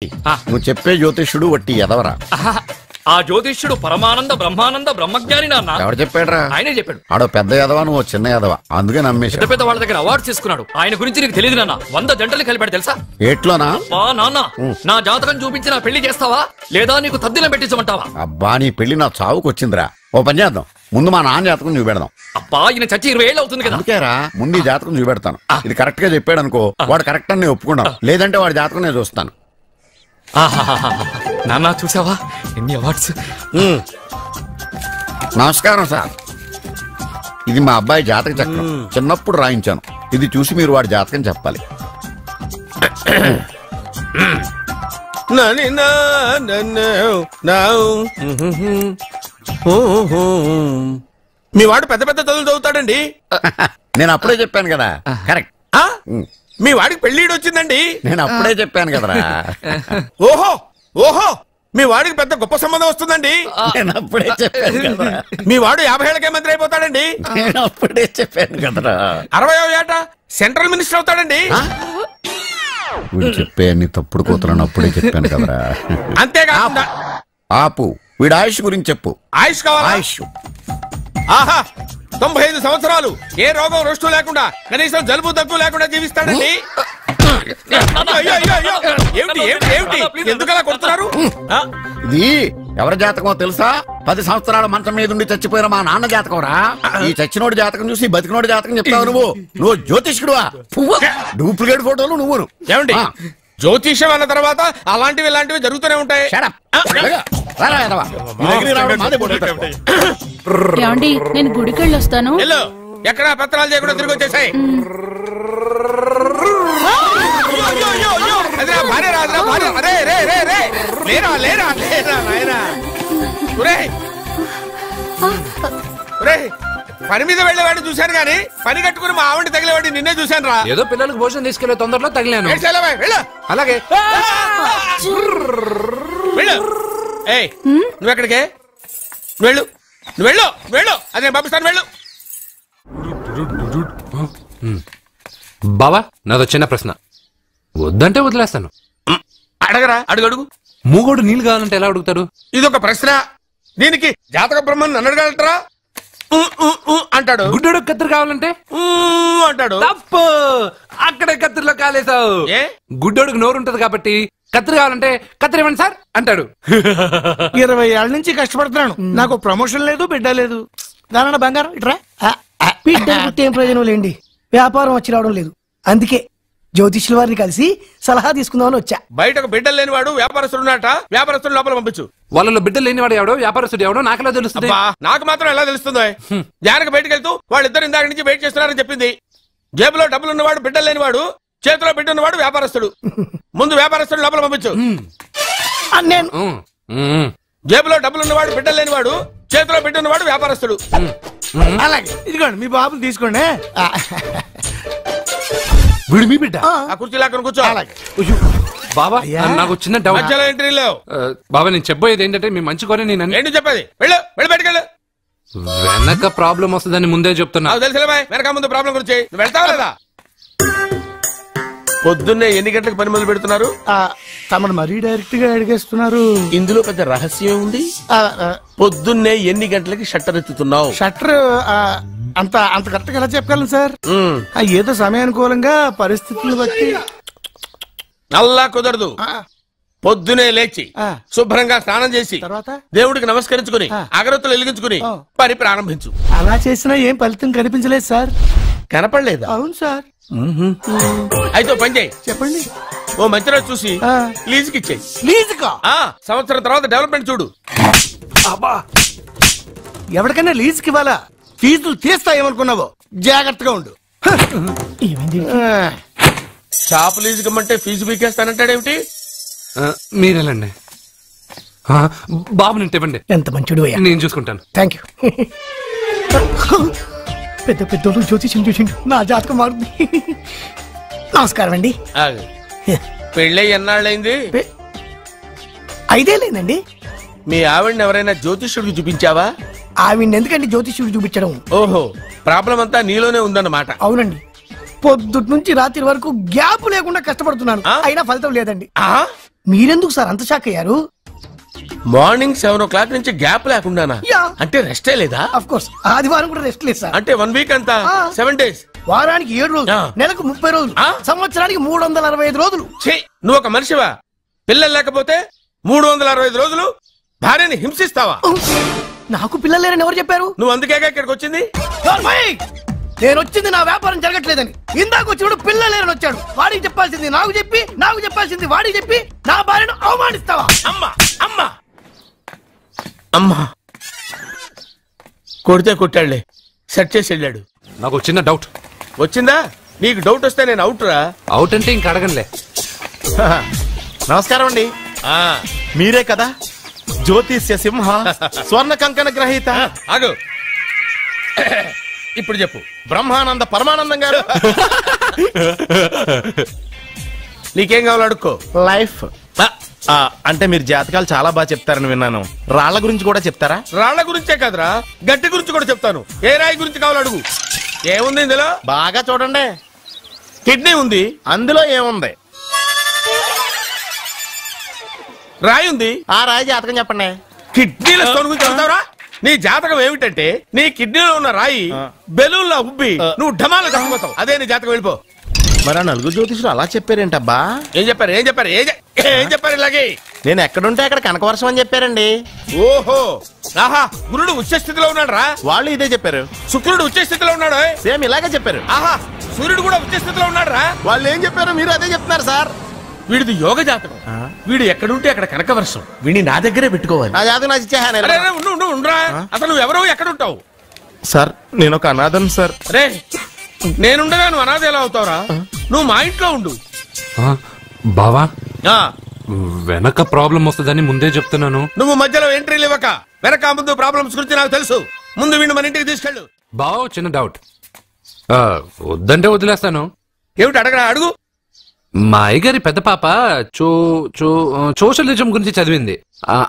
నువ్వు చెప్పే జ్యోతిష్యుడు వట్టి ఎదవరా? ఆ జ్యోతిష్యుడు పరమానంద బ్రహ్మానంద బ్రహ్మజ్ఞాని నాన్న. ఎవరు చెప్పాడురా? ఆయనే చెప్పాడు. ఆడో పెద్ద ఎదవా, నువ్వు చిన్న ఎదవా, అందుకే నమ్మేశా. పెద్ద పెద్ద వాళ్ళ దగ్గర అవార్డు తీసుకున్నాడు. ఆయన గురించి నీకు తెలియదు నాన్న. 100 జంటలు కలిపాడు తెలుసా? ఏట్లోనా? నాన్న, నా జాతకం చూపించి నా పెళ్లి చేస్తావా లేదా నీకు తద్దిలం పెట్టించమంటావా? అబ్బా, నీ పెళ్లి నా చావుకు వచ్చిందిరా. ఓ పని చేద్దాం, ముందు మా నాన్న జాతకం చూపెడదాం. అబ్బా, ఈయన చచ్చి 20 ఏళ్ళు అవుతుంది కదా. అందుకేరా ముందు ఈ జాతకం చూపెడతాను. ఇది కరెక్ట్ గా చెప్పాడు అనుకో, వాడు కరెక్ట్ అని నేను ఒప్పుకున్నాను. లేదంటే వాడి జాతకం నేను చూస్తాను. నాన్న, చూసావా ఎన్ని అవార్డ్స్? నమస్కారం సార్. ఇది మా అబ్బాయి జాతక చక్రం, చిన్నప్పుడు రాయించాను. ఇది చూసి మీరు వాడి జాతకం చెప్పాలి. మీ వాడు పెద్ద పెద్ద చదువులు చదువుతాడండి. నేను అప్పుడే చెప్పాను కదా. కరెక్ట్. మీ వాడికి పెళ్లిడు వచ్చిందండి. నేను అప్పుడే చెప్పాను కదరా. ఓహో ఓహో, మీ వాడికి పెద్ద గొప్ప సంబంధం వస్తుందండి. నేను అప్పుడే చెప్పాను కదా. మీ వాడు 50 ఏళ్ళకే మంత్రి అయిపోతాడండి. నేను అప్పుడే చెప్పాను కదరా. 60వ ఏట సెంట్రల్ మినిస్టర్ అవుతాడండి. వీడు చెప్పే అన్ని తప్పుడు కూతురని అప్పుడే చెప్పాను కదరా. అంతేకాకుండా ఆపు, వీడి ఆయుష్ గురించి చెప్పు. ఆయుష్ కావాలా? ఆయుష్ ఆహా, 95 సంవత్సరాలు ఏ రోగం రుష్టు లేకుండా, కనీసం జలుబు దగ్గు లేకుండా జీవిస్తాడండి. ఎందుకలా కొడుతున్నారు? ఇది ఎవరి జాతకమో తెలుసా? 10 సంవత్సరాల మంచం మీద ఉండి చచ్చిపోయిన మా నాన్న జాతకం రా. ఈ చచ్చినోడి జాతకం చూసి బతికినోడి జాతకం చెప్తావు నువ్వు జ్యోతిష్కుడువా? డూప్లికేట్ ఫోటోలు నువ్వు. ఏమండి, జ్యోతిష్యం అన్న తర్వాత అలాంటివి ఇలాంటివి జరుగుతూనే ఉంటాయి. ఏమండి, నేను గుడికి వెళ్ళి వస్తాను. ఎక్కడ పత్రాలు చేయకుండా తిరిగి వచ్చేసాయి. పని మీద వెళ్ళేవాడిని చూశాను గానీ పని కట్టుకుని మా ఆవిడ తగిలేవాడిని నిన్నే చూశాను రా. ఏదో పిల్లలకు భోజనం తీసుకెళ్లే తొందరలో తగిలాను. అలాగే నువ్వెక్కడికే? వెళ్ళు వెళ్ళు వెళ్ళు, అదే పంపిస్తాను, వెళ్ళు. బావా, నాదో చిన్న ప్రశ్న. వద్దంటే వదిలేస్తాను. అడగరా, అడుగు. మూగోడు నీళ్ళు కావాలంటే ఎలా అడుగుతాడు? ఇదొక ప్రశ్న. దీనికి జాతక బ్రహ్మను నన్ను అడగలటరా? అంటాడు. గుడ్డోడు కత్తిరి కావాలంటే అంటాడు. తప్పు, అక్కడే కత్తిరిలో కాలేసావు. గుడ్డోడుకు నోరు ఉంటది కాబట్టి కత్తిరి కావాలంటే కత్తిరి ఇవ్వండి సార్ అంటాడు. 20 ఏళ్ల నుంచి కష్టపడుతున్నాను, నాకు ప్రమోషన్ లేదు, బిడ్డ లేదు. దాని బంగారం ఇట్రా. బిడ్డ ఏం ప్రయోజనం లేండి, వ్యాపారం వచ్చి రావడం లేదు. అందుకే జ్యోతిష్యుల వారిని కలిసి సలహా తీసుకుందామని వచ్చా. బయటకు బిడ్డలు లేనివాడు వ్యాపారస్తుడు ఉన్నట. వ్యాపారస్తుడు లోపల పంపించు. వాళ్ళలో బిడ్డలు లేనివాడు ఎవడో వ్యాపారస్తుడు ఎవడో నాకెలా తెలుస్తుంది? నాకు మాత్రం ఎలా తెలుస్తుందో? జానకి బయటకు వెళ్తూ వాళ్ళిద్దరు ఇందాక నుంచి వెయిట్ చేస్తున్నారని చెప్పింది. జేబులో డబ్బులు ఉన్నవాడు బిడ్డలు లేనివాడు, చేతిలో బిడ్డ ఉన్నవాడు వ్యాపారస్తుడు. ముందు వ్యాపారస్తుడు లోపల పంపించు. నేను జేబులో డబ్బులు ఉన్నవాడు బిడ్డలు లేనివాడు, చేతిలో బిడ్డ ఉన్నవాడు వ్యాపారస్తుడు. అలాగే, ఇదిగోండి మీ బాబుని తీసుకోండి. వీడు మీ బిడ్డ? ఆ కుర్చీ లాక్కని కూర్చో. బాబా, నాకు చిన్న డౌట్. మధ్యలో ఎంట్రీ లేవు. బాబా, నేను చెప్పబోయేది ఏంటంటే మీ మంచి కోరే నేను ఏంటి చెప్పేది? వెళ్ళు, వెళ్ళి బయటకెళ్ళు. వెనక ప్రాబ్లం వస్తుందని ముందే చెప్తున్నా. తెలుసులే బాయ్, వెనక ముందు ప్రాబ్లం గురించి. నువ్వు వెళ్తావా లేదా? పొద్దున్నే ఎన్ని గంటలకు పని మొదలు పెడుతున్నారు? తమను మరీ డైరెక్ట్ గా అడిగేస్తున్నారు. ఇందులో పెద్ద రహస్యం ఉంది. పొద్దున్నే ఎన్ని గంటలకి షట్టర్ ఎత్తుతున్నావు? షట్టర్ అంత కరెక్ట్ గా ఎలా చెప్పగలను సార్? ఏదో సమయానుకూలంగా పరిస్థితులను బట్టి. అల్లా కుదరదు. పొద్దునే లేచి శుభ్రంగా స్నానం చేసి దేవుడికి నమస్కరించుకుని అగరత్తులు వెలిగించుకుని పని ప్రారంభించు. అలా చేసినా ఏం ఫలితం కనిపించలేదు సార్. కనపడలేదా? అవును సార్. అయితే పని చేయి. చెప్పండి. ఓ మంచి రోజు చూసి లీజుకి ఇచ్చేయి. లీజుకా? సంవత్సరం తర్వాత డెవలప్మెంట్ చూడు. ఎవరికైనా లీజుకి ఇవ్వాలా? ఫీజులు తీస్తాయేమనుకున్నావో, జాగ్రత్తగా ఉండు. షాపు లీజుకి ఇమ్మంటే ఫీజు పీకేస్తానంటాడేమిటి? మీరేలండి బాబు, నేను ఇవ్వండి. ఎంత మంచిడు, నేను చూసుకుంటాను. Thank you. పెద్ద పెద్దోడు జ్యోతిష్యం చూసిండు, నా జాతకం మారుంది. నమస్కారం అండి. పెళ్ళై ఎన్నాళ్ళైంది? 5 ఏళ్ళైందండి. మీ ఆవిడని ఎవరైనా జ్యోతిష్యుడికి చూపించావా? ఆవిడ ఎందుకండి జ్యోతిష్యుడు చూపించడం? ఓహో, ప్రాబ్లం అంతా నీలోనే ఉందన్నమాట. అవునండి, పొద్దుటి నుంచి రాత్రి వరకు గ్యాప్ లేకుండా కష్టపడుతున్నాను, అయినా ఫలితం లేదండి. మీరెందుకు సార్ అంత షాక్ అయ్యారు? మార్నింగ్ 7 o'clock నుంచి గ్యాప్ లేకుండానా? యా. అంటే రెస్టే లేదా? ఆఫ్ కోర్స్ ఆదివారం కూడా రెస్ట్ లేదు సార్. అంటే 1 week అంతా 7 days, వారానికి 7 రోజులు, ఆ. నెలకు 30 రోజులు, ఆ. సంవత్సరానికి 365 రోజులు. ఛీ, నువ్వు ఒక మనిషివా? పిల్లలు లేకపోతే 365 రోజులు భార్యని హింసిస్తావా? నాకు పిల్లలు లేరని ఎవరు చెప్పారు? నువ్వు అందుకేగా ఇక్కడికి వచ్చింది. నేను వచ్చింది నా వ్యాపారం జరగట్లేదని. ఇందాక వచ్చినప్పుడు పిల్లలు లేరని వచ్చాడు. వాడికి చెప్పాల్సింది నాకు చెప్పి, నాకు చెప్పాల్సింది వాడికి చెప్పి నా భార్యను అవమానిస్తావా? అమ్మా అమ్మా అమ్మా, కొడితే కొట్టాడులే, సెట్ చేసి వెళ్ళాడు. నాకు చిన్న డౌట్. వచ్చిందా? నీకు డౌట్ వస్తే నేను అవుట్ రా. అవుట్ అంటే ఇంక అడగనులే. నమస్కారం అండి. మీరే కదా జ్యోతిష్య సింహ స్వర్ణ కంకణ గ్రహీత? ఆగు, ఇప్పుడు చెప్పు. బ్రహ్మానంద పరమానందం గారు. నీకేం కావాలో అడుక్కో. లైఫ్ అంటే మీరు జాతకాలు చాలా బాగా చెప్తారని విన్నాను. రాళ్ల గురించి కూడా చెప్తారా? రాళ్ల గురించే కాదురా, గట్టి గురించి కూడా చెప్తాను. ఏ రాయి గురించి కావాలో అడుగు. ఏముంది ఇందులో? బాగా చూడండి. కిడ్నీ ఉంది. అందులో ఏముంది? రాయి ఉంది. ఆ రాయి జాతకం చెప్పండి. కిడ్నీల స్టోన్ గురించి చెప్తావురా? నీ జాతకం ఏమిటంటే నీ కిడ్నీలో ఉన్న రాయి బెలూన్లా ఉబ్బి నువ్వు ఢమాలో చచ్చిపోతావు. అదే నీ జాతకం. వెళ్ళిపో. మరి ఆ నలుగురు జ్యోతిషులు అలా చెప్పారేంటబ్బా? ఏం చెప్పారు? ఏం చెప్పారు? ఏం చెప్పారు? ఇలాగే నేను ఎక్కడుంటే అక్కడ కనకవర్షం అని చెప్పారండి. ఓహో, ఆహా, గురుడు ఉచ్చ స్థితిలో ఉన్నాడు రా. వాళ్ళు ఇదే చెప్పారు. శుక్రుడు ఉచ్చ స్థితిలో ఉన్నాడు. సేమ్ ఇలాగే చెప్పారు. ఆహా, సూర్యుడు కూడా ఉచ్చ స్థితిలో ఉన్నాడు రా. వాళ్ళు ఏం చెప్పారు మీరు అదే చెప్తున్నారు సార్. వీడిది యోగ జాతకం. వీడు ఎక్కడుంటే అక్కడ కనకవర్షం. వీడిని నా దగ్గరే పెట్టుకోవాలి. నా జాతకం నాకు ఇచ్చేహాను. అరే, అరే, ఉండురా. అసలు నువ్వు ఎవరో ఎక్కడుంటావు? సార్ నేను ఒక అనాథను సార్. రే, నేనుండగా నువ్వు అనాథ ఎలా అవుతావురా? నువ్వు మా ఇంట్లో ఉండు. బావా, వెనక ప్రాబ్లం వస్తుందని ముందే చెప్తున్నాను. నువ్వు మధ్యలో ఎంట్రీలు ఇవ్వక. వెనక ముందు ప్రాబ్లమ్స్ గురించి నాకు తెలుసు. ముందు వీడిని మన ఇంటికి తీసుకెళ్ళు. బావా, చిన్న డౌట్. వద్దంటే వదిలేస్తాను. ఏమిటి అడగరా? అడుగు. మా అయ్యగారి పెద్ద పాప సోషలిజం గురించి చదివింది.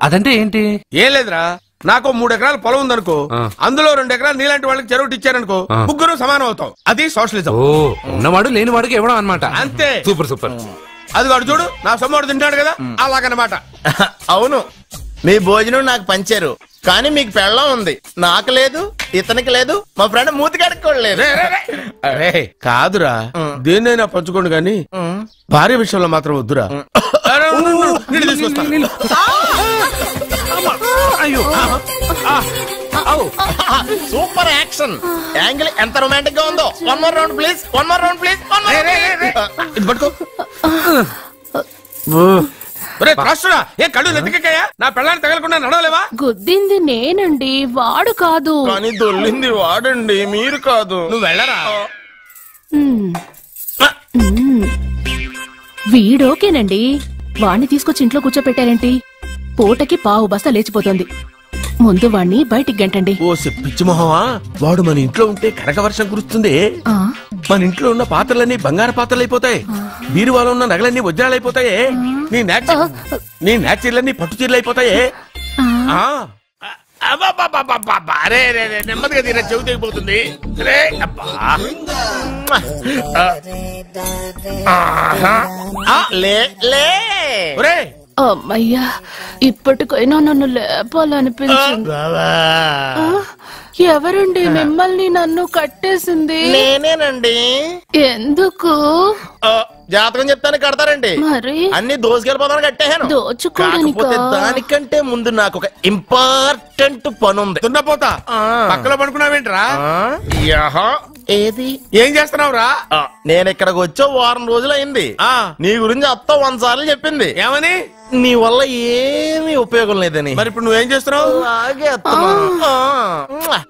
అదంటే ఏంటి? ఏం లేదురా, నాకు 3 ఎకరాల పొలం ఉందనుకో, అందులో 2 ఎకరాలు నీలాంటి వాళ్ళకి చెరువు ఇచ్చారనుకో, ముగ్గురు సమానం అవుతాం. అది సోషలిజం. ఓ, ఉన్నవాడు లేనివాడికి ఇవ్వడం అనమాట. అంతే. Super super. అది వాడు చూడు, నా సొమ్మడు తింటాడు కదా, అలాగనమాట. అవును, మీ భోజనం నాకు పంచారు, కానీ మీకు పెళ్ళం ఉంది, నాకు లేదు, ఇతనికి లేదు, మా ఫ్రెండ్ మూతి కడుక్కోలేదు. కాదురా, దేన్నైనా పంచుకోండి గాని భార్య విషయంలో మాత్రం వద్దురా. సూపర్ యాక్షన్ యాంగిల్ ఎంత రొమాంటిక్ గా ఉందో. 1 more round please, 1 more round please. ఇది పట్టుకో. ఏ కళ్ళు నెత్తికెక్కాయా? నా పెళ్ళాన్ని తగలకుండా నడవలేవా? గుద్దింది నేనండి, వాడు కాదు. కానీ దొల్లింది వాడండి, మీరు కాదు. నువ్వు వెళ్ళరా. వీడోకేనండి, వాణ్ణి తీసుకొచ్చి ఇంట్లో కూర్చోపెట్టారేంటి? పూటకి పావు బస్తా లేచిపోతుంది. ముందు వాణ్ణి బయటికి గంటండి. ఓ పిచ్చి మొహమా, వాడు మన ఇంట్లో ఉంటే కనక వర్షం కురుస్తుంది. మన ఇంట్లో ఉన్న పాత్రలన్నీ బంగారు పాత్రలు అయిపోతాయి, బీరువాలో ఉన్న నగలన్నీ వజ్రాలు అయిపోతాయి, నీ నాచీర్లన్నీ పట్టు చీరలు అయిపోతాయి. నెమ్మదిగా తీరా, చెవి తెగిపోతుంది. అమ్మయ్యా, ఇప్పటికైనా నన్ను లేపాలనిపించింది. ఎవరండి మిమ్మల్ని నన్ను కట్టేసింది? నేనేనండి. ఎందుకు? జాతకం చెప్తాను కడతారండి. మరి అన్ని దోసుకెళ్ళిపోతాను కట్టేహాను. కాకపోతే దానికంటే ముందు నాకు ఒక ఇంపార్టెంట్ పని ఉంది. దున్నపోతా పక్కలో పడుకున్నావేంట్రా? ఏది? ఏం చేస్తున్నావురా? నేను ఇక్కడికి వచ్చో 1 వారం రోజులు అయింది. నీ గురించి అత్త 100 సార్లు చెప్పింది. ఏమని? నీ వల్ల ఏమీ ఉపయోగం లేదని. మరి ఇప్పుడు నువ్వేం చేస్తున్నావు?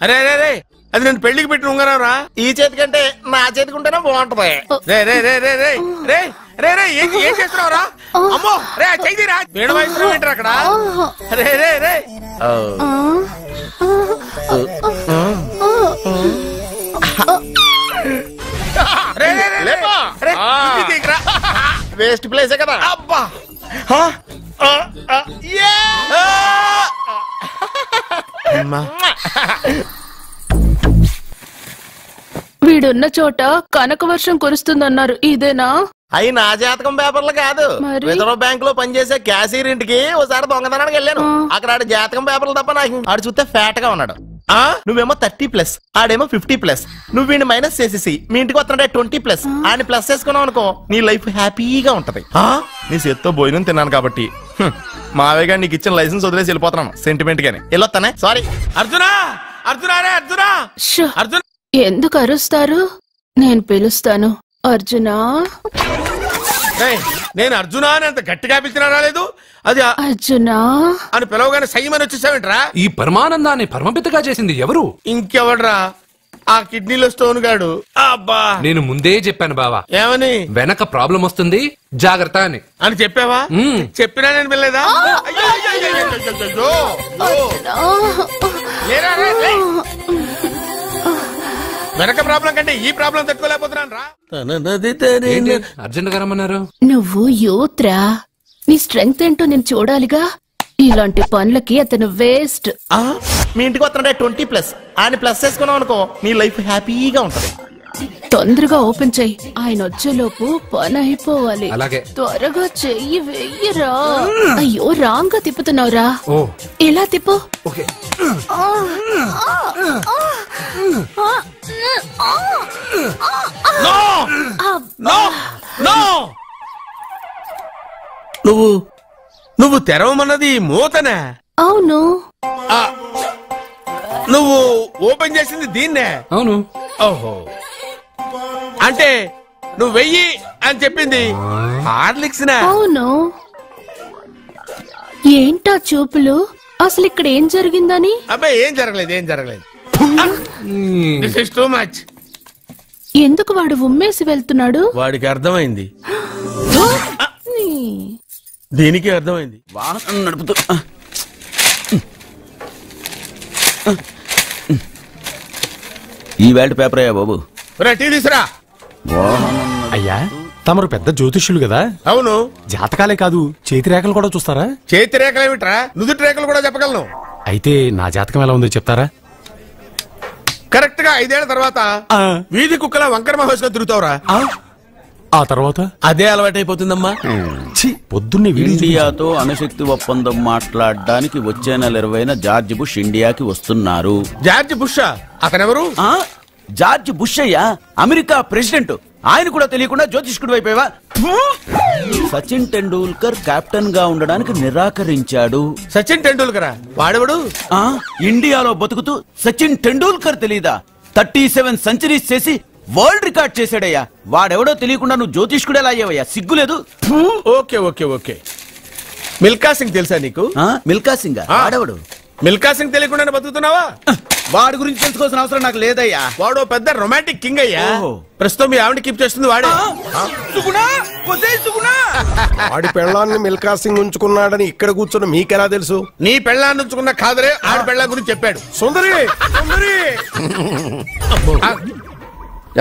అరే అరే రే, అది నేను పెళ్లికి పెట్టిన ఉంగరం రా. ఈ చేతి కంటే నా చేతికి ఉంటేనే బాగుంటది. రే రే రే రే రే రే రే రే ఏం చేస్తున్నావు రా? అమ్మో రే, చెయ్యిరా. వీణ వాయిస్తున్నావు ఏంటారు అక్కడ? రే రే రే వేస్ట్ ప్లేసే కదా. అబ్బా, వీడున్న చోట కనక వర్షం కురుస్తుందన్నారు, ఇదేనా? అయి నా జాతకం పేపర్లు కాదు. మరి? రిజర్వ్ బ్యాంక్ లో పనిచేసే క్యాషియర్ ఇంటికి ఒకసారి దొంగతనానికి వెళ్ళాను. అక్కడ ఆడి జాతకం పేపర్లు తప్ప నాకు ఆడు చూస్తే ఫ్యాట్ గా ఉన్నాడు. నువ్వేమో 30+, ఆడేమో 50+. నువ్వు వీడిని మైనస్ చేసేసి మీ ఇంటికి వస్తున్నాడే 20+. ఆడిని ప్లస్ చేసుకున్నావు అనుకో నీ లైఫ్ హ్యాపీగా ఉంటది. నీ చేత్తో భోజనం తిన్నాను కాబట్టి మావేగా నీకు ఇచ్చిన లైసెన్స్ వదిలేసి వెళ్ళిపోతున్నాను సెంటిమెంట్ గానే. వెళ్ళొస్తానే. సారీ. అర్జునా అర్జునా రే అర్జునా షో, అర్జున్ ఎందుకు అరుస్తారు? నేను పిలుస్తాను. అర్జునా నేను అర్జునా అని అంత గట్టిగా పిలిచినా రాలేదు. అది అర్జునా అని పిలవగానే సైమని వచ్చేసావేంట్రా? ఈ పరమానందాన్ని పరమపితగా చేసింది ఎవరు? ఇంకెవడ్రా? ఆ కిడ్నీలో స్టోన్ గాడు. అబ్బా నేను ముందే చెప్పాను బావా, ఏమని? వెనక ప్రాబ్లం వస్తుంది జాగ్రత్త అని. అని చెప్పావా? చెప్పినా నేను వెళ్ళలేదా? వెనక ప్రాబ్లం కంటే ఈ ప్రాబ్లం తట్టుకోలేకపోతున్నాను రా. అర్జెంట్ గా రమ్మన్నారు. నువ్వు యూత్రా, నీ స్ట్రెంగ్త్ ఏంటో నేను చూడాలిగా. ఇలాంటి పనులకి అతను వేస్ట్. మీ ఇంటికి వస్తున్నాడే 20+. ఆడిని ప్లస్ చేసుకున్నావు అనుకో నీ లైఫ్ హ్యాపీగా ఉంటది. తొందరగా ఓపెన్ చెయ్యి, ఆయన వచ్చేలోపు పని అయిపోవాలి. అలాగే. త్వరగా చెయ్యి వెయ్యరా. అయ్యో రాంగ్ గా తిప్పుతున్నావురా. ఓ ఎలా తిప్పు. ఓకే. నువ్వు తెరవమన్నది మూతనే. అవును. నువ్వు ఓపెన్ చేసింది దీన్నే. అవును. ఓహో, అంటే నువ్వు వెయ్యి అని చెప్పింది హార్లిక్స్ నా? అవును. ఏంటా చూపులు? అసలు ఇక్కడ ఏం జరిగిందని? అబ్బాయి ఏం జరగలేదు, ఏం జరగలేదు. This is too much. ఎందుకు వాడు ఉమ్మేసి వెళ్తున్నాడు? వాడికి అర్థమైంది, దీనికి అర్థమైంది. వాహనం నడుపుతూ ఈ వేల్ట్ పేపర్ అయ్యా బాబు. టీ తీసురా. అయ్యా తమరు పెద్ద జ్యోతిష్యులు కదా. అవును. జాతకాలే కాదు చేతి రేఖలు కూడా చూస్తారా? చేతి రేఖలు ఏమిట్రా, నుదుటి రేఖలు కూడా చెప్పగలను. అయితే నా జాతకం ఎలా ఉందో చెప్తారా? కరెక్ట్ గా 5 ఏళ్ల తర్వాత వీధి కుక్కల వంకర మహోత్సవం తిరుగుతావురా. ఆ తర్వాత అదే అలవాటైపోతుందమ్మా. పొద్దున్నే ఇండియాతో అణుశక్తి ఒప్పందం మాట్లాడడానికి వచ్చే నెల 20న జార్జ్ బుష్ ఇండియాకి వస్తున్నారు. జార్జ్ బుష్ అతనెవరు? జార్జ్ బుష్ అయ్యా, అమెరికా ప్రెసిడెంట్. ఆయన కూడా తెలియకుండా జ్యోతిష్కుడు వైపోయావా? సచిన్ టెండూల్కర్ కెప్టెన్ గా ఉండడానికి నిరాకరించాడు. సచిన్ టెండూల్కర్ వాడెవడు? ఇండియాలో బతుకుతూ సచిన్ టెండూల్కర్ తెలీదా? 37 సెంచరీస్ చేసి వరల్డ్ రికార్డ్ చేశాడయ్యా. వాడెవడో తెలియకుండా నువ్వు జ్యోతిష్కుడు ఎలా అయ్యావయ్యా? సిగ్గులేదు. Okay okay okay. Milkha Singh తెలుసా నీకు? మిల్కా సింగ్ వాడెవడు? మిల్కా సింగ్ తెలియకుండా బతుకుతున్నావా? వాడి గురించి తెలుసుకోవాల్సిన అవసరం నాకు లేదయ్యా. వాడు పెద్ద రొమాంటిక్ కింగ్ అయ్యా. ప్రస్తుతం మీ ఆవిడ కీప్ చేస్తుంది వాడే. వాడి పెళ్ళాన్ని మిల్కా సింగ్ ఉంచుకున్నాడని ఇక్కడ కూర్చున్న మీకెలా తెలుసు? నీ పెళ్ళాన్ని ఉంచుకున్న కాదరే ఆడి పెళ్ళ గురించి చెప్పాడు. సుందరి సుందరి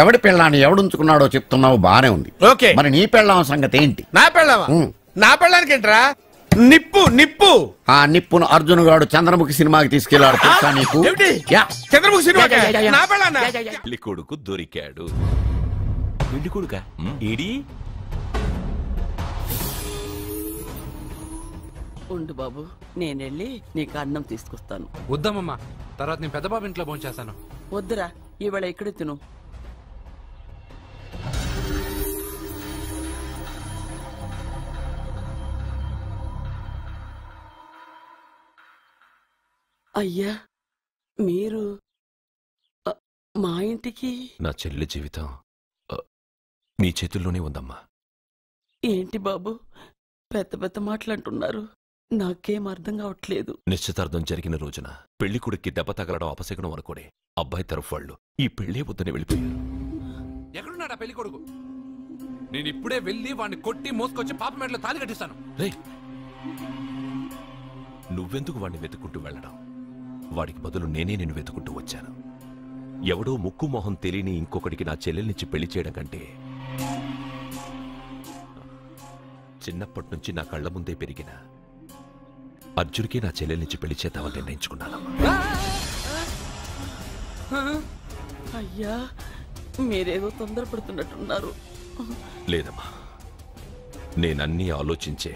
ఎవడి పెళ్ళాన్ని ఎవడుంచుకున్నాడో చెప్తున్నావు, బానే ఉంది. ఓకే, మరి నీ పెళ్ళాం సంగతి ఏంటి? నా పెళ్ళావా? నా పెళ్ళానికి ఏంట్రా? నిప్పు నిప్పు. ఆ నిప్పును అర్జున్ గాడు చంద్రముఖి సినిమాకి తీసుకెళ్లాడు తెలుసా నీకు? చంద్రముఖి సినిమా నా పెళ్ళాన్నా? పెళ్లి కొడుకు దొరికాడు. పెళ్లి కొడుక ఈడి ఉండు బాబు, నేనెళ్ళి నీకు అన్నం తీసుకొస్తాను. వద్దమ్మా, తర్వాత నేను పెద్ద బాబు ఇంట్లో భోంచేస్తాను. వద్దురా, ఇవాళ ఇక్కడే తిను. అయ్యా మీరు మా ఇంటికి? నా చెల్లి జీవితం మీ చేతుల్లోనే ఉందమ్మా. ఏంటి బాబు పెద్ద పెద్ద మాటలంటున్నారు? నాకేం అర్థం కావట్లేదు. నిశ్చితార్థం జరిగిన రోజున పెళ్లి కొడుక్కి దెబ్బ తగలడం అపశకునం అనుకోడే అబ్బాయి తరఫు వాళ్ళు ఈ పెళ్లే వద్దని వెళ్ళిపోయారు. ఎక్కడున్నాడా పెళ్లి కొడుకు? నేను ఇప్పుడే వెళ్ళి వాడిని కొట్టి మోసుకొచ్చి పాప మెడలో తాళి కట్టిస్తాను. రే, నువ్వెందుకు వాడిని వెతుక్కుంటూ వెళ్ళడం? వాడికి బదులు నేనే నిన్ను వెతుకుంటూ వచ్చాను. ఎవడో ముక్కు మొహం తెలియని ఇంకొకటికి నా చెల్లెల్నిచ్చి పెళ్లి చేయడం కంటే చిన్నప్పటి నుంచి నా కళ్ల ముందే పెరిగిన అర్జున్కి నా చెల్లెల్నిచ్చి పెళ్లి చేద్దామని నిర్ణయించుకున్నాను. అయ్యా మీరేదో తొందరపడుతున్నట్టున్నారు. లేదమ్మా, నేనన్నీ ఆలోచించే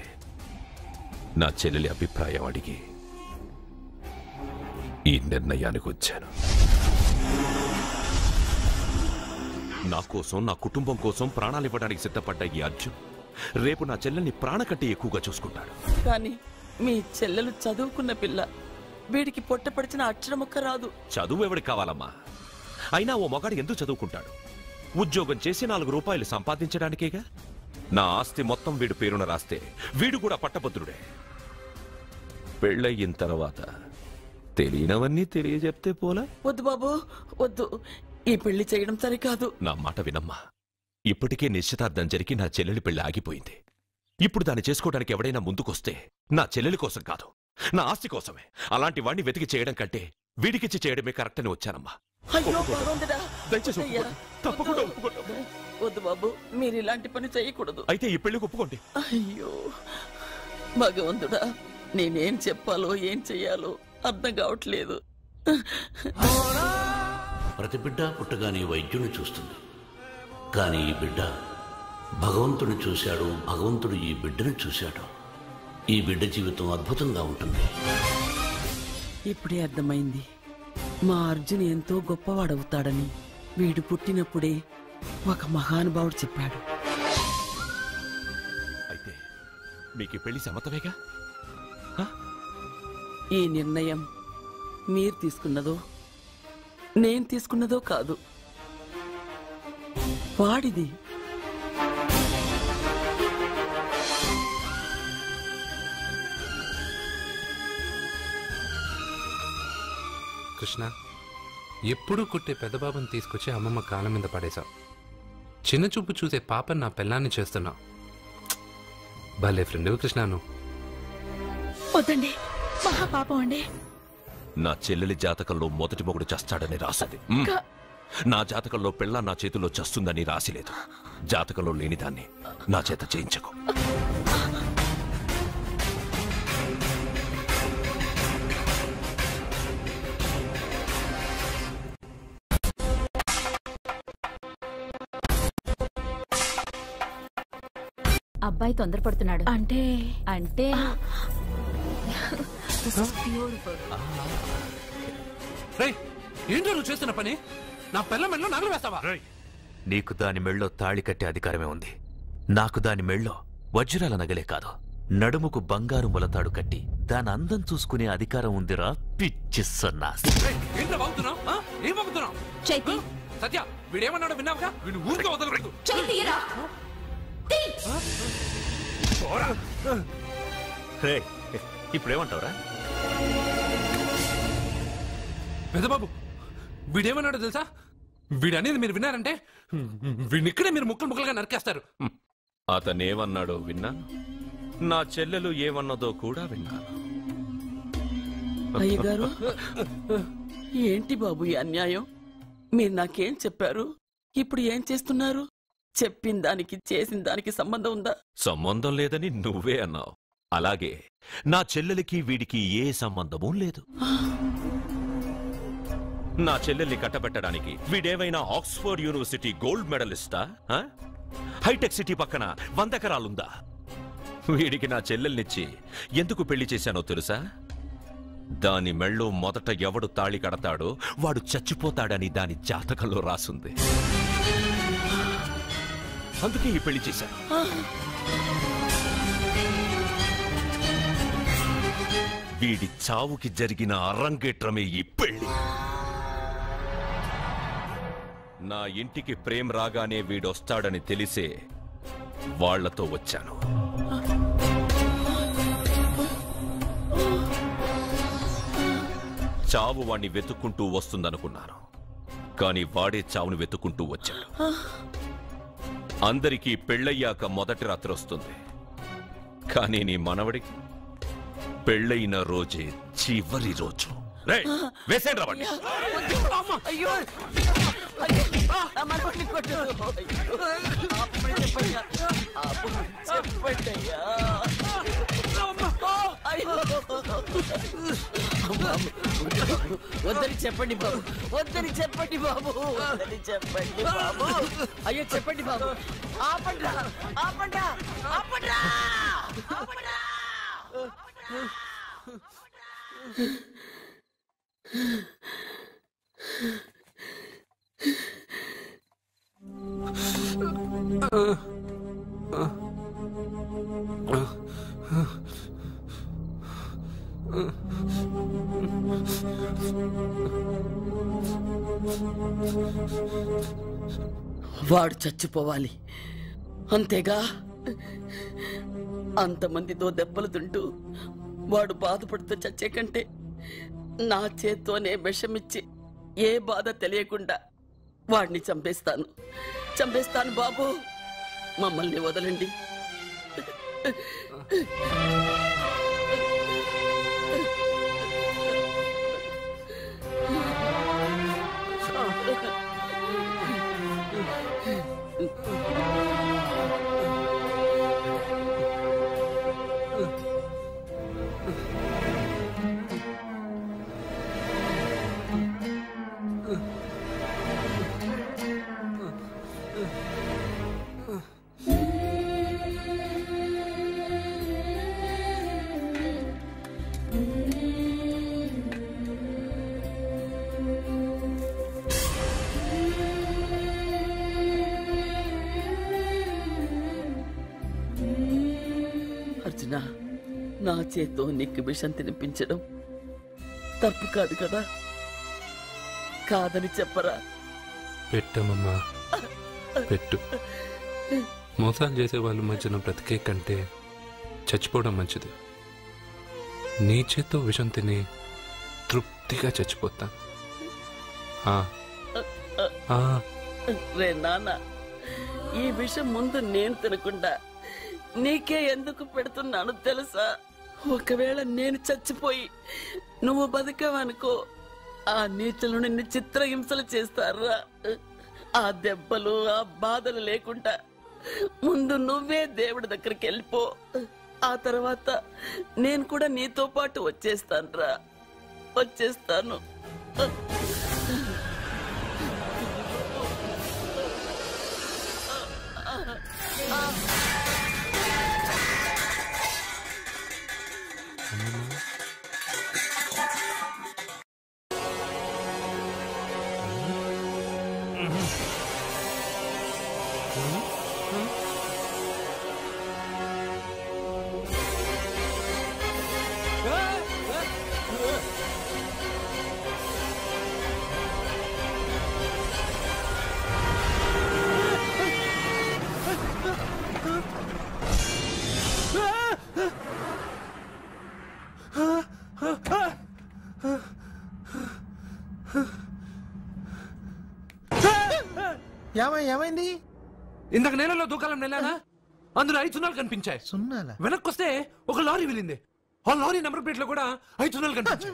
నా చెల్లెలి అభిప్రాయం అడిగి ఈ నిర్ణయానికి వచ్చాను. నా కోసం, నా కుటుంబం కోసం ప్రాణాలు ఇవ్వడానికి సిద్ధపడ్డ ఈ అర్జున్ రేపు నా చెల్లెల్ని ప్రాణ కంటే ఎక్కువగా చూసుకుంటాడు. కానీ మీ చెల్లెలు చదువుకున్న పిల్ల, వీడికి పొట్టపడిచిన అక్షరముక్క రాదు. చదువు ఎవడికి కావాలమ్మా? అయినా ఓ మగాడు ఎందుకు చదువుకుంటాడు? ఉద్యోగం చేసి 4 రూపాయలు సంపాదించడానికేగా. నా ఆస్తి మొత్తం వీడు పేరున రాస్తే వీడు కూడా పట్టభద్రుడే. పెళ్ళయిన తర్వాత తెలియనవన్నీ తెలియజెప్తే పోలా? వద్దు బాబు వద్దు, ఈ పెళ్లి చేయడం సరికాదు. నా మాట వినమ్మా. ఇప్పటికే నిశ్చితార్థం జరిగి నా చెల్లెలి పెళ్లి ఆగిపోయింది. ఇప్పుడు దాన్ని చేసుకోవడానికి ఎవడైనా ముందుకొస్తే నా చెల్లెలి కోసం కాదు, నా ఆస్తి కోసమే. అలాంటి వాణ్ణి వెతికి చేయడం కంటే వీడికిచ్చి చేయడమే కరెక్ట్ అని వచ్చానమ్మా. దయచేసి తప్పకుండా ఒప్పుకోండి. వద్దు బాబు, మీరు ఇలాంటి పని చేయకూడదు. అయితే ఈ పెళ్లికి ఒప్పుకోండి. అయ్యో భగవంతుడా, నేనేం చెప్పాలో ఏం చెయ్యాలో అర్థం కావట్లేదు. ప్రతి బిడ్డ పుట్టగానే వైద్యుని చూస్తుంది, కానీ ఈ బిడ్డ భగవంతుని చూశాడు, భగవంతుడు ఈ బిడ్డను చూశాడు. ఈ బిడ్డ జీవితం అద్భుతంగా ఉంటుంది. ఇప్పుడే అర్థమైంది, మా అర్జున్ ఎంతో గొప్పవాడవుతాడని. వీడు పుట్టినప్పుడే ఒక మహానుభావుడు చెప్పాడు. అయితే మీకు పెళ్లి సమ్మతమేగా? ఈ నిర్ణయం మీరు తీసుకున్నదో నేను తీసుకున్నదో కాదు, వాడిది. కృష్ణ, ఎప్పుడూ కుట్టే పెద్దబాబుని తీసుకొచ్చి అమ్మమ్మ కాళ్ళ మీద పడేశావు. చిన్న చూపు చూసే పాపని నా పెళ్ళాన్ని చేస్తున్నావు. భలే ఫ్రెండ్ కృష్ణను. వద్దండి, మహాపాపం అండి. నా చెల్లెలి జాతకంలో మొదటి మొగుడు చస్తాడని రాసింది. నా జాతకంలో పెళ్ళ నా చేతిలో చస్తుందని రాసిలేదు. జాతకంలో లేనిదాన్ని నా చేత చేయించకు. అబ్బాయి తొందరపడుతున్నాడు. అంటే ఏంటో నువ్వు చేస్తున్న పని? నా పిల్ల మెళ్ళో నగలు వేస్తావా? నీకు దాని మెళ్ళో తాళి కట్టే అధికారమే ఉంది. నాకు దాని మెళ్ళో వజ్రాల నగలే కాదు, నడుముకు బంగారు మొలతాడు కట్టి దాని అందం చూసుకునే అధికారం ఉందిరా పిచ్చి సన్నాసి. సత్య, వీడేమన్నాడో విన్నావుగా? వీడు ఊరికే వదలలేదు. ఇప్పుడేమంటావురా? పెద్దబాబు, వీడేమన్నాడో తెలుసా? వీడనేది మీరు విన్నారంటే వీడినిక్కడే మీరు ముక్కలు ముక్కలుగా నరికేస్తారు. అతనేమన్నాడో విన్నా, నా చెల్లెలు ఏమన్నదో కూడా విన్నాను. అయ్యగారు, ఏంటి బాబు ఈ అన్యాయం? మీరు నాకేం చెప్పారు, ఇప్పుడు ఏం చేస్తున్నారు? చెప్పిన దానికి చేసిన దానికి సంబంధం ఉందా? సంబంధం లేదని నువ్వే అన్నావు. అలాగే నా చెల్లెలికి వీడికి ఏ సంబంధమూ లేదు. నా చెల్లెల్ని కట్టబెట్టడానికి వీడేమైనా ఆక్స్ఫర్డ్ యూనివర్సిటీ గోల్డ్ మెడలిస్టా? హైటెక్ సిటీ పక్కన 100 ఎకరాలుందా? వీడికి నా చెల్లెల్నిచ్చి ఎందుకు పెళ్లి చేశానో తెలుసా? దాని మెళ్ళో మొదట ఎవడు తాళి కడతాడో వాడు చచ్చిపోతాడని దాని జాతకంలో రాసుంది. అందుకే ఈ పెళ్లి చేశాను. వీడి చావుకి జరిగిన అరంగేట్రమే ఈ పెళ్లి. నా ఇంటికి ప్రేమ్ రాగానే వీడొస్తాడని తెలిసే వాళ్లతో వచ్చాను. చావు వాణ్ణి వెతుక్కుంటూ వస్తుందనుకున్నాను, కానీ వాడే చావుని వెతుక్కుంటూ వచ్చాడు. అందరికీ పెళ్ళయ్యాక మొదటి రాత్రి వస్తుంది, కానీ నీ మనవడికి పెళ్ళయిన రోజే చివరి రోజు. వేసేండి రావండి. వద్దని చెప్పండి బాబు, వద్దని చెప్పండి బాబు, వద్దని చెప్పండి బాబు. అయ్యో చెప్పండి బాబు. ఆపండ్రా, ఆపండ్రా, ఆపండ్రా, ఆపండ్రా. వాడు చచ్చిపోవాలి అంతేగా. అంతమందితో దెబ్బలు తింటూ వాడు బాధపడుతూ చచ్చే కంటే నా చేత్తోనే విషమిచ్చి ఏ బాధ తెలియకుండా వాడిని చంపేస్తాను, చంపేస్తాను బాబు. మమ్మల్ని వదలండి. అర్జున, నా చేత్తో నీకు విషం తినిపించడం తప్పు కాదు కదా? కాదని చెప్పరా? పెట్టమమ్మా, పెట్టు. మోసాలు చేసే వాళ్ళ మధ్యన బ్రతికే కంటే చచ్చిపోవడం మంచిది. నీ చేత్తో విషం తిని తృప్తిగా చచ్చిపోతా. రే నాన్న, ఈ విషయం ముందు నేను తినకుండా నీకే ఎందుకు పెడుతున్నాను తెలుసా? ఒకవేళ నేను చచ్చిపోయి నువ్వు బతికావనుకో, ఆ నీచులు నిన్ను చిత్రహింసలు చేస్తారా? ఆ దెబ్బలు, ఆ బాధలు లేకుండా ముందు నువ్వే దేవుడి దగ్గరికి వెళ్ళిపో. ఆ తర్వాత నేను కూడా నీతో పాటు వచ్చేస్తాను రా, వచ్చేస్తాను. ఏమైంది? ఇందాక నేలలో దూకాలం వెళ్ళానా, అందులో 5 సున్నాలు కనిపించాయి. సున్నాలా? వెనక్కి వస్తే ఒక లారీ వెళ్ళింది. ఆ లారీ నెంబర్ ప్లేట్ లో కూడా 5 సున్నాలు కనిపించాయి.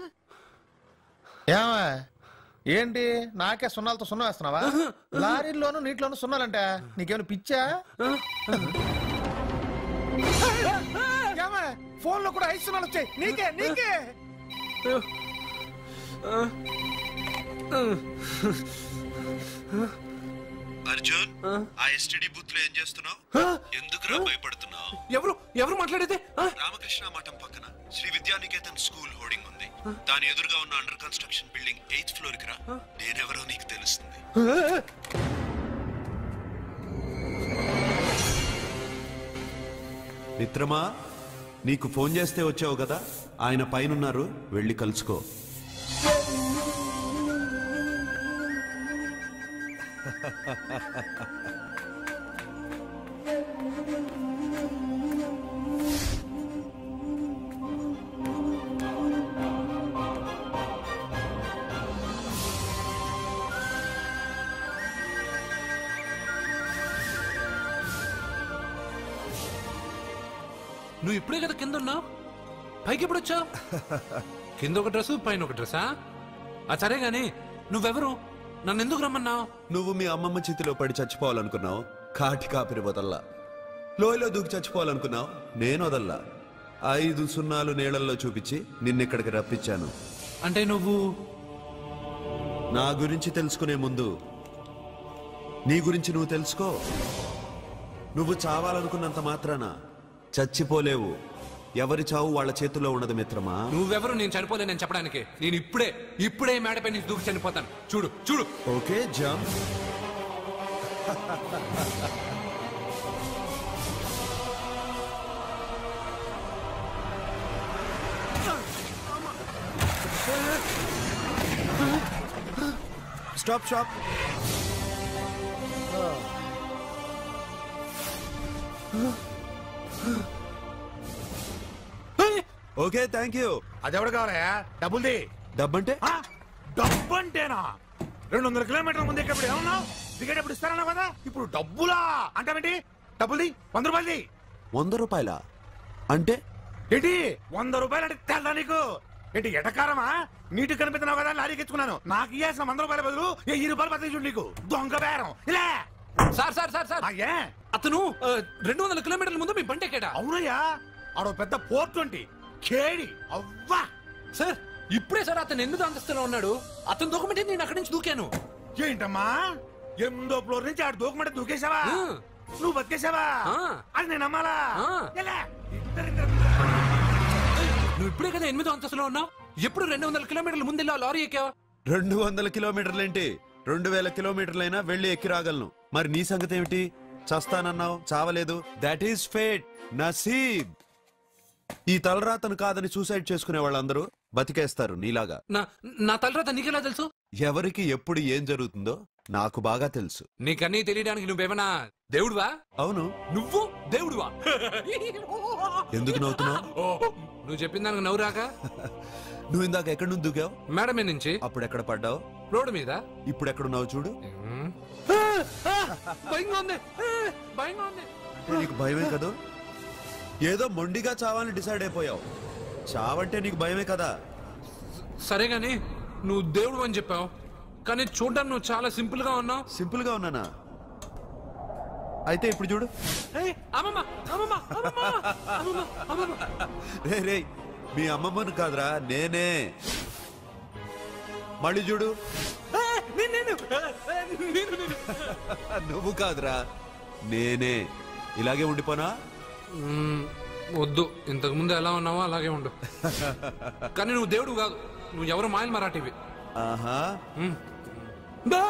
ఏంటి నాకే సున్నాలతో సున్నా వేస్తున్నావా? లారీల్లోనూ నీటిలోనూ సున్నాలంట. నీకేమైనా పిచ్చా? ఫోన్ లో కూడా 5 సున్నాలు వచ్చాయి. నీకే నీకే అర్జున్, ఆ ఎస్టీడీ బూత్ లో ఏం చేస్తున్నావు? ఎందుకురా భయపడుతున్నావు? ఎవరు మాట్లాడేది? రామకృష్ణ మఠం పక్కన శ్రీ విద్యానికేతన్ స్కూల్ హోర్డింగ్ ఉంది. దాని ఎదురుగా ఉన్న under construction building 8th floor కి రా. నేనెవరో నీకు తెలుస్తుంది. మిత్రమా, నీకు ఫోన్ చేస్తే వచ్చావు కదా, ఆయన పైనున్నారు, వెళ్ళి కలుసుకో. నువ్వు ఇప్పుడే కదా కింద ఉన్నావు, పైకి ఎప్పుడు వచ్చావు? కింద ఒక డ్రెస్, పైన ఒక డ్రెస్సా? సరే గాని నువ్వెవరు? నన్ను ఎందుకు రమ్మన్నావు? నువ్వు మీ అమ్మమ్మ చేతిలో పడి చచ్చిపోవాలనుకున్నావు, కాటి కాపిరి వదల్లా. లోయలో దూకి చచ్చిపోవాలనుకున్నావు, నేను వదల్లా. 5 సున్నాలు నీళ్ళల్లో చూపించి నిన్నెక్కడికి రప్పించాను. అంటే నువ్వు నా గురించి తెలుసుకునే ముందు నీ గురించి నువ్వు తెలుసుకో. నువ్వు చావాలనుకున్నంత మాత్రాన చచ్చిపోలేవు. ఎవరి చావు వాళ్ళ చేతుల్లో ఉండదు మిత్రమా. నువ్వెవరు నేను చనిపోలేనని చెప్పడానికి? నేను ఇప్పుడే మేడపై నుంచి దూకి చనిపోతాను. చూడు చూడు. Okay jump. Stop stop. Okay thank you. అదెవడు కావాలయా? డబ్బుల్ది. డబ్బంటే? డబ్బు అంటేనా? 200 కిలోమీటర్ల ముందు ఎక్కడ ఏమన్నావు? దిగేటప్పుడు ఇస్తారన్నా కదా, ఇప్పుడు డబ్బులా అంటావేంటి? డబ్బుల్ది. 100 రూపాయలది. 100 రూపాయల అంటే ఏంటి 100 రూపాయలు అంటే తెల్దా నీకు? ఏంటి ఎటకారమా? నీటి కనిపిస్తున్నావు కదా లారీకి ఎత్తుకున్నాను. నాకు ఇయ్యాల్సిన 100 రూపాయల బదులు 1000 రూపాయలు బతికి చూడు నీకు. దొంగ బేరం. ఇలా సార్ సార్ సార్ సార్ అతను 200 కిలోమీటర్ల ముందు మీ బండి ఎక్కాడా? అవునయ్యా, ఆడో పెద్ద పోర్ట్ వంటి కేడి అవ్వా. సార్ ఇప్పుడే సార్ అతను 8వ అంతస్తులో ఉన్నాడు. అతను దూకమంటే నేను అక్కడి నుంచి దూకాను. ఏంటమ్మా 8వ ఫ్లోర్ నుంచి ఆడు దూకమంటే దూకేశావా? నువ్వు బతికేశావా? అది నేను నమ్మాలా? నువ్వు ఇప్పుడే కదా 8వ అంతస్తులో ఉన్నావు. ఎప్పుడు 200 కిలోమీటర్ల ముందు లారీ ఎక్కావా? 200 కిలోమీటర్లేంటి, 2000 కిలోమీటర్లైనా వెళ్ళి ఎక్కి రాగలను. మరి నీ సంగతి ఏమిటి? చస్తానన్నావు, చావలేదు. That is fate, నసీబ్. ఈ తలరాతను కాదని సూసైడ్ చేసుకునే వాళ్ళందరూ బతికేస్తారు నీలాగా. నా తలరాత నీకెలా తెలుసు? ఎవరికి ఎప్పుడు ఏం జరుగుతుందో నాకు బాగా తెలుసు. నీకన్నీ తెలియడానికి నువ్వేమన్నా దేవుడువా? అవును. నువ్వు దేవుడువా? ఎందుకు నవ్వుతున్నావు? నువ్వు చెప్పిన దానికి నవ్వు రాక? నువ్వు ఇందాక ఎక్కడి నుంచి దూకావు? మేడం మీద నుంచి. అప్పుడు ఎక్కడ పడ్డావు? రోడ్డు మీద. ఇప్పుడు ఎక్కడున్నావు చూడు. భయంగా ఉంది, భయంగా ఉంది. నీకు భయమే కదా? ఏదో మొండిగా చావాలని డిసైడ్ అయిపోయావు. చావంటే నీకు భయమే కదా? సరే గాని నువ్వు దేవుడు అని చెప్పావు, కానీ చూడడానికి నువ్వు చాలా సింపుల్ గా ఉన్నావు. సింపుల్ గా ఉన్నానా? అయితే ఇప్పుడు చూడు. రే రే, మీ అమ్మమ్మను కాదురా, నేనే. మళ్ళీ చూడు. నువ్వు కాదురా, నేనే. ఇలాగే ఉండిపోనా? వద్దు, ఇంతకు ముందు ఎలా ఉన్నావో అలాగే ఉండు. కానీ నువ్వు దేవుడు కాదు, నువ్వు ఎవరు మాయలు మరాఠీవి. ఆహా.